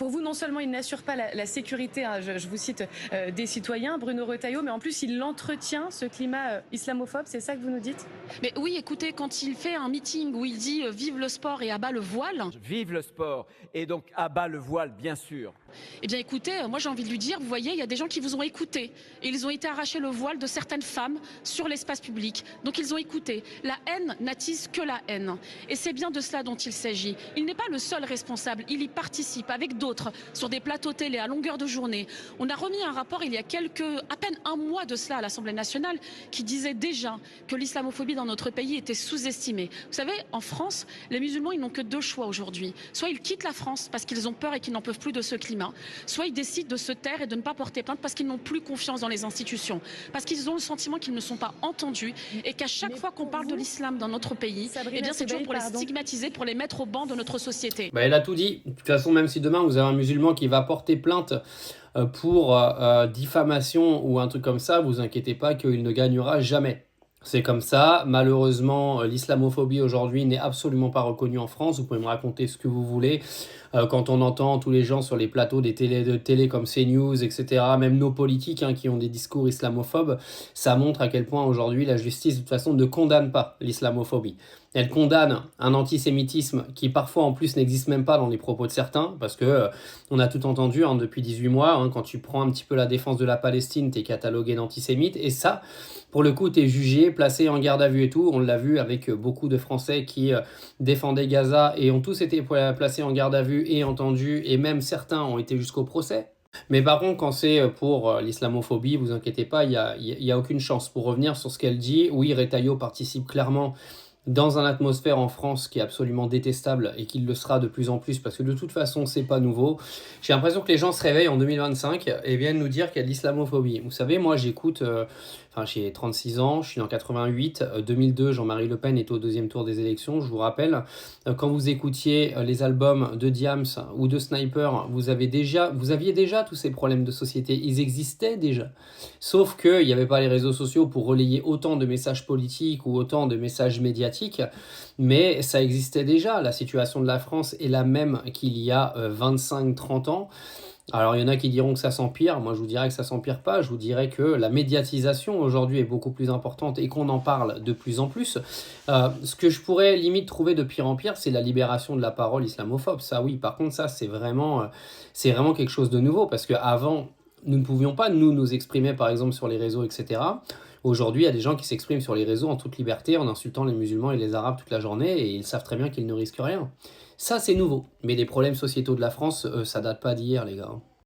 Pour vous, non seulement il n'assure pas la sécurité, hein, je vous cite, des citoyens, Bruno Retailleau, mais en plus il entretient ce climat islamophobe, c'est ça que vous nous dites? Mais oui, écoutez, quand il fait un meeting où il dit vive le sport et abat le voile, Vive le sport et donc à bas le voile, bien sûr. eh bien écoutez, moi j'ai envie de lui dire, vous voyez, il y a des gens qui vous ont écouté et ils ont été arrachés le voile de certaines femmes sur l'espace public. Donc ils ont écouté. La haine n'attise que la haine. Et c'est bien de cela dont il s'agit. Il n'est pas le seul responsable, il y participe avec d'autres sur des plateaux télé à longueur de journée. On a remis un rapport il y a à peine un mois de cela à l'Assemblée nationale qui disait déjà que l'islamophobie dans notre pays était sous-estimée. Vous savez, en France, les musulmans, ils n'ont que deux choix aujourd'hui. Soit ils quittent la France parce qu'ils ont peur et qu'ils n'en peuvent plus de ce climat, soit ils décident de se taire et de ne pas porter plainte parce qu'ils n'ont plus confiance dans les institutions, parce qu'ils ont le sentiment qu'ils ne sont pas entendus et qu'à chaque fois qu'on parle de l'islam dans notre pays, eh bien c'est toujours pour les stigmatiser, pour les mettre au banc de notre société. Bah, elle a tout dit. De toute façon, même si demain vous avez un musulman qui va porter plainte pour diffamation ou un truc comme ça, vous inquiétez pas qu'il ne gagnera jamais. C'est comme ça. Malheureusement, l'islamophobie aujourd'hui n'est absolument pas reconnue en France. Vous pouvez me raconter ce que vous voulez. Quand on entend tous les gens sur les plateaux de télé comme CNews, etc., même nos politiques qui ont des discours islamophobes, ça montre à quel point aujourd'hui la justice, de toute façon, ne condamne pas l'islamophobie. Elle condamne un antisémitisme qui parfois en plus n'existe même pas dans les propos de certains, parce que on a tout entendu depuis 18 mois, quand tu prends un petit peu la défense de la Palestine, t'es catalogué d'antisémite, et ça, pour le coup, t'es jugé, placé en garde à vue et tout. On l'a vu avec beaucoup de Français qui défendaient Gaza et ont tous été placés en garde à vue et entendus, et même certains ont été jusqu'au procès. Mais par contre, quand c'est pour l'islamophobie, vous inquiétez pas, il y a aucune chance. Pour revenir sur ce qu'elle dit, oui, Retailleau participe clairement dans une atmosphère en France qui est absolument détestable et qui le sera de plus en plus parce que de toute façon c'est pas nouveau. J'ai l'impression que les gens se réveillent en 2025 et viennent nous dire qu'il y a de l'islamophobie. Vous savez, moi j'écoute, j'ai 36 ans, je suis en 88, 2002, Jean-Marie Le Pen était au deuxième tour des élections, je vous rappelle. Quand vous écoutiez les albums de Diams ou de Sniper, vous aviez déjà tous ces problèmes de société, ils existaient déjà. Sauf qu'il n'y avait pas les réseaux sociaux pour relayer autant de messages politiques ou autant de messages médiatiques, mais ça existait déjà. La situation de la France est la même qu'il y a 25-30 ans. Alors, il y en a qui diront que ça s'empire. Moi, je vous dirais que ça s'empire pas. Je vous dirais que la médiatisation aujourd'hui est beaucoup plus importante et qu'on en parle de plus en plus. Ce que je pourrais limite trouver de pire en pire, c'est la libération de la parole islamophobe. Ça, oui. Par contre, ça, c'est vraiment quelque chose de nouveau parce qu'avant, nous ne pouvions pas, nous exprimer, par exemple, sur les réseaux, etc. Aujourd'hui, il y a des gens qui s'expriment sur les réseaux en toute liberté en insultant les musulmans et les arabes toute la journée et ils savent très bien qu'ils ne risquent rien. Ça, c'est nouveau. Mais les problèmes sociétaux de la France, ça date pas d'hier, les gars.